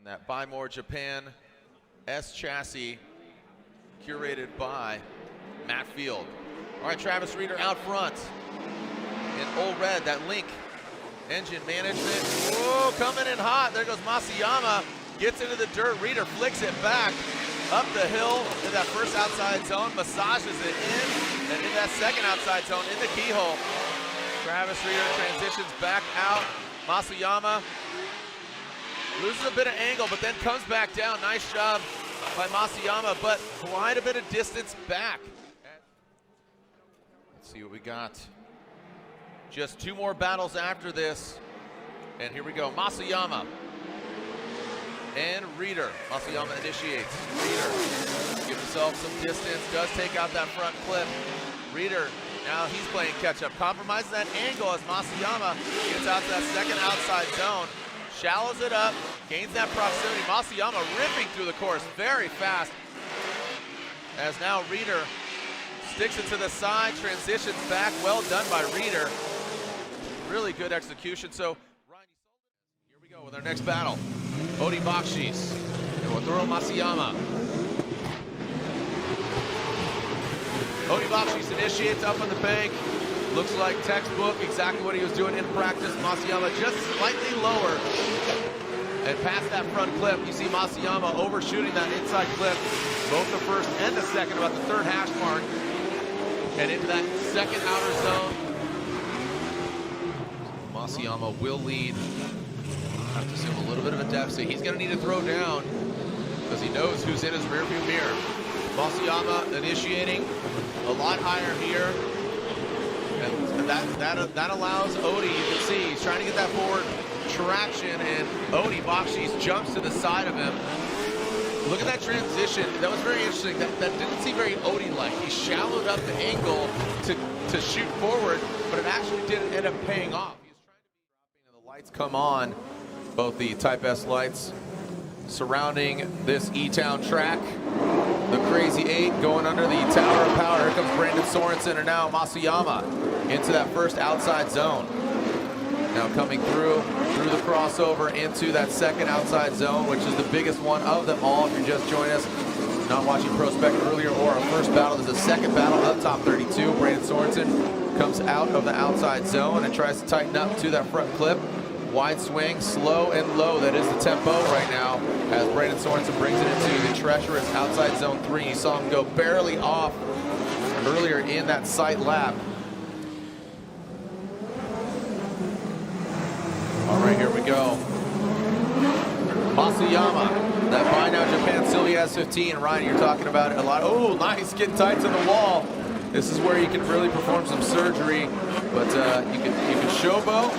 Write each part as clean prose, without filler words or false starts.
That Buy More Japan S chassis, curated by Matt Field. All right, Travis Reeder out front in Old Red, that Link engine management. Whoa, coming in hot. There goes Masuyama, gets into the dirt. Reeder flicks it back up the hill in that first outside zone, massages it in, and in that second outside zone in the keyhole. Travis Reeder transitions back out. Masuyama loses a bit of angle, but then comes back down. Nice job by Masuyama, but quite a bit of distance back. Let's see what we got. Just two more battles after this. And here we go, Masuyama and Reeder. Masuyama initiates. Reeder gives himself some distance, does take out that front clip. Reeder, now he's playing catch up. Compromises that angle as Masuyama gets out to that second outside zone. Shallows it up, gains that proximity. Masuyama ripping through the course very fast. As now Reeder sticks it to the side, transitions back. Well done by Reeder. Really good execution. So here we go with our next battle. Odi Bakshis and Wataru Masuyama. Odi Bakshis initiates up on the bank. Looks like textbook, exactly what he was doing in practice. Masuyama just slightly lower and past that front clip. You see Masuyama overshooting that inside clip, both the first and the second, about the third hash mark, and into that second outer zone. Masuyama will lead. Have to assume a little bit of a deficit. He's going to need to throw down because he knows who's in his rearview mirror. Masuyama initiating a lot higher here. And that allows Odi, you can see, he's trying to get that forward traction, and Odi Bakshis jumps to the side of him. Look at that transition. That was very interesting. That didn't seem very Odi-like. He shallowed up the angle to shoot forward, but it actually didn't end up paying off. He was trying to be dropping, and the lights come on, both the Type S lights surrounding this E-Town track. The Crazy 8 going under the Tower of Power. Here comes Brandon Sorensen, and now Masuyama into that first outside zone. Now coming through the crossover into that second outside zone, which is the biggest one of them all. If you're just joining us, not watching Prospect earlier or our first battle, there's a second battle of top 32. Brandon Sorensen comes out of the outside zone and tries to tighten up to that front clip. Wide swing, slow and low. That is the tempo right now as Brandon Sorensen brings it into the treacherous outside zone 3. You saw him go barely off earlier in that sight lap. All right, here we go. Masuyama, that Buy Now Japan Sylvia S15. Ryan, you're talking about it a lot. Oh, nice, getting tight to the wall. This is where you can really perform some surgery, but you can showboat.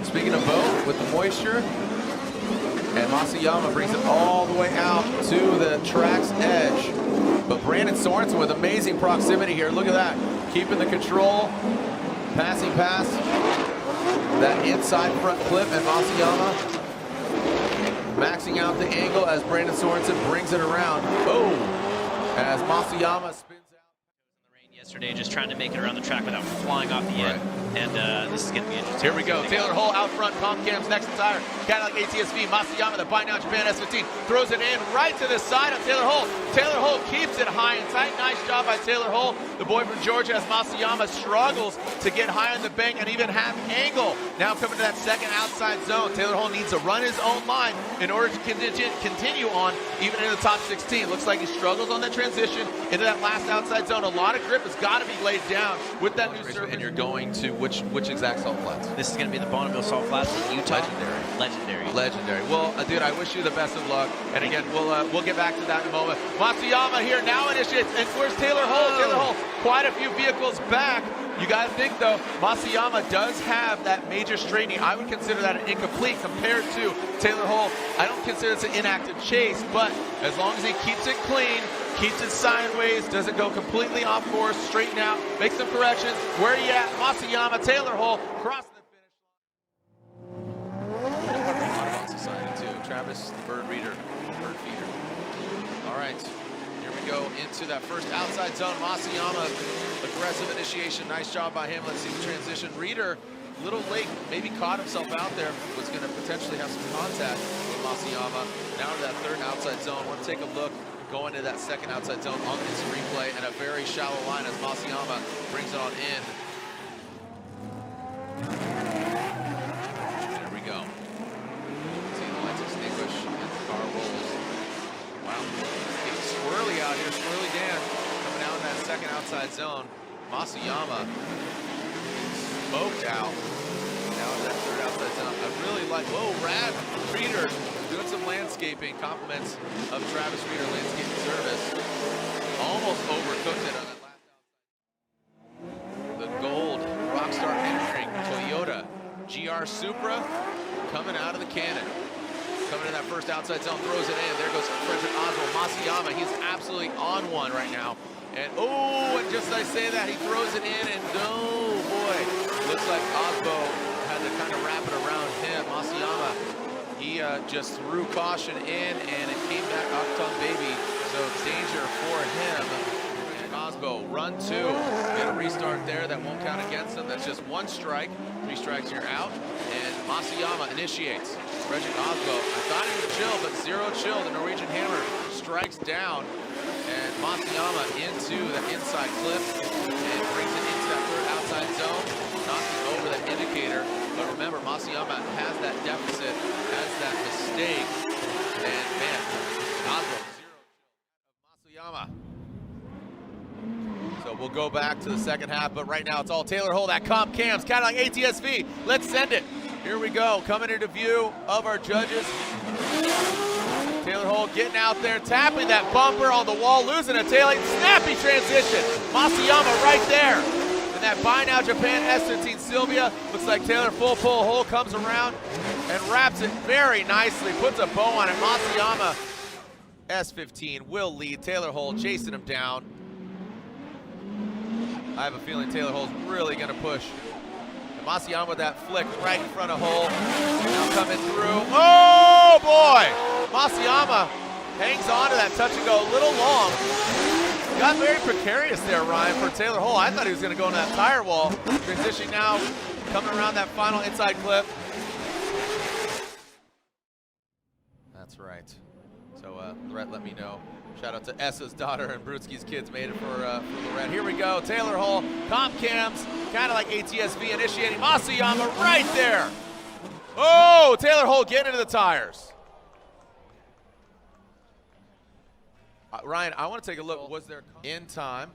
Speaking of boat, with the moisture, and Masuyama brings it all the way out to the track's edge. But Brandon Sorensen with amazing proximity here. Look at that, keeping the control, passing past that inside front clip, and Masuyama maxing out the angle as Brandon Sorensen brings it around. Oh, as Masuyama spins out. In the rain yesterday, just trying to make it around the track without flying off the end. And this is going to be interesting. Here we go. Taylor Hull out front, Comcam's next tire. Cadillac ATSV, Masuyama, the Buy Now Japan S15, throws it in right to the side of Taylor Hull. Taylor Hull keeps it high and tight. Nice job by Taylor Hull, the boy from Georgia, as Masuyama struggles to get high on the bank and even have angle. Now coming to that second outside zone. Taylor Hull needs to run his own line in order to continue on even in the top 16. Looks like he struggles on that transition into that last outside zone. A lot of grip has got to be laid down with that new surface. And you're going to which exact salt flats? This is going to be the Bonneville Salt Flats in Utah. Legendary. Well, dude, I wish you the best of luck. And again, we'll get back to that in a moment. Masuyama here now initiates. And where's Taylor Hull? Oh. Taylor Hull, quite a few vehicles back. You got to think, though, Masuyama does have that major straightening. I would consider that an incomplete compared to Taylor Hull. I don't consider it's an inactive chase, but as long as he keeps it clean, keeps it sideways, doesn't go completely off course, straighten out, make some corrections. Where are you at? Masuyama, Taylor Hull, cross the finish line. Audubon Society too. Travis, the bird reader, bird feeder. All right, here we go into that first outside zone. Masuyama, aggressive initiation. Nice job by him. Let's see the transition. Reeder, a little late, maybe caught himself out there, was going to potentially have some contact. Masuyama. Now to that third outside zone. Want to take a look going to that second outside zone on this replay, and a very shallow line as Masuyama brings it on in. There we go. See the lights extinguish and the car rolls. Wow, it's getting swirly out here. Swirly Dan coming out in that second outside zone. Masuyama smoked out. Now in that third outside zone. I really like, whoa, Rad Reader doing some landscaping. Compliments of Travis Reader Landscaping Service. Almost overcooked it on that last outside. The gold Rockstar entering Toyota GR Supra coming out of the cannon. Coming in that first outside zone, throws it in. There goes Frederick Oswald. Masuyama, he's absolutely on one right now. And oh, and just as I say that, he throws it in, and oh boy, looks like Osbo had to kind of wrap it around him. Masuyama, he just threw caution in, and it came back Octung Baby, so danger for him. And Osbo, run two, get a restart there, that won't count against him. That's just one strike, 3 strikes, you're out. And Masuyama initiates. Frederick Osbo, I thought he would chill, but 0 chill. The Norwegian Hammer strikes down. And Masuyama into the inside clip and brings it into that third outside zone, knocking over that indicator. But remember, Masuyama has that deficit, has that mistake, and man, Osbo, 0 of Masuyama. So we'll go back to the second half, but right now it's all Taylor Hull, that comp cams, kind of like ATSV. Let's send it. Here we go, coming into view of our judges. Taylor Hull getting out there, tapping that bumper on the wall, losing a tailgate, snappy transition. Masuyama right there. And that Buy Now Japan S15 Sylvia, looks like Taylor full pull, Hull comes around and wraps it very nicely, puts a bow on it. Masuyama, S15 will lead. Taylor Hull chasing him down. I have a feeling Taylor Hull's really gonna push. And Masuyama with that flick right in front of Hull. Now coming through, oh boy! Masuyama hangs on to that touch and go a little long. Got very precarious there, Ryan, for Taylor Hull. I thought he was going to go into that tire wall. Transitioning now, coming around that final inside clip. That's right. So, Brett, let me know. Shout out to Essa's daughter and Brutsky's kids made it for the red. Here we go. Taylor Hull, comp cams, kind of like ATSV initiating. Masuyama right there. Oh, Taylor Hull getting into the tires. Ryan, I want to take a look. Was there in time?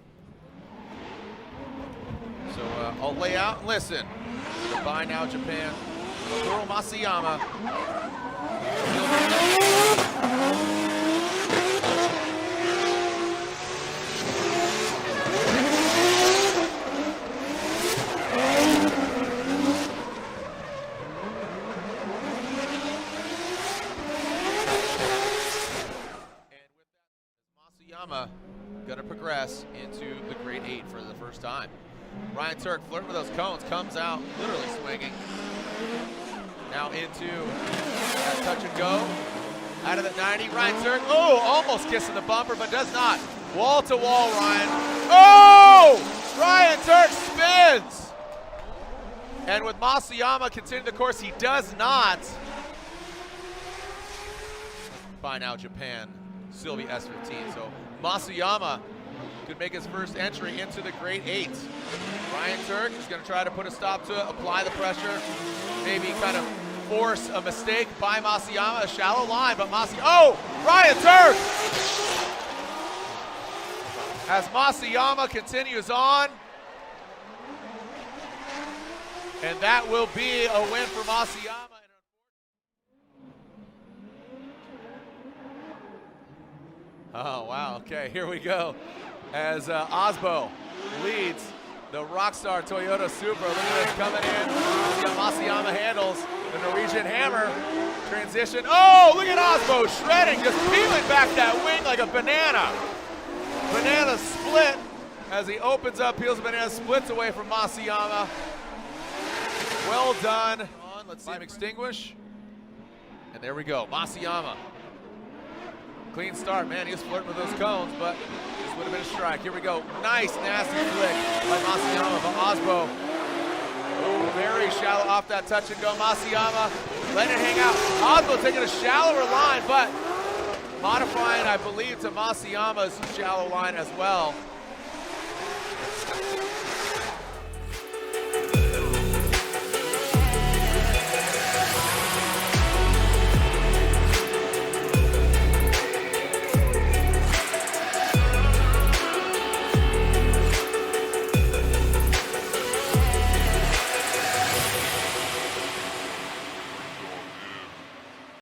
So I'll lay out and listen. The Buy Now Japan, Wataru Masuyama. Masuyama gonna progress into the grade 8 for the first time. Ryan Turk flirting with those cones, comes out literally swinging. Now into that touch and go. Out of the 90, Ryan Turk, oh, almost kissing the bumper, but does not. Wall to wall, Ryan. Oh! Ryan Turk spins! And with Masuyama continuing the course, he does not. Buy Now Japan, Sylvie S15. So Masuyama could make his first entry into the grade 8. Ryan Turk is going to try to put a stop to it, apply the pressure, maybe kind of force a mistake by Masuyama, a shallow line, but oh, Ryan Turk! As Masuyama continues on, and that will be a win for Masuyama. Oh, wow, okay, here we go. As Osbo leads the Rockstar Toyota Supra. Look at this coming in. Masuyama handles the Norwegian Hammer. Transition. Oh, look at Osbo shredding, just peeling back that wing like a banana. Banana split as he opens up, peels a banana, splits away from Masuyama. Well done. Let's see him extinguish. And there we go, Masuyama. Clean start, man, he was flirting with those cones, but this would have been a strike. Here we go, nice, nasty flick by Masuyama, but Osbo, oh, very shallow off that touch and go. Masuyama letting it hang out. Osmo taking a shallower line, but modifying, I believe, to Masuyama's shallow line as well.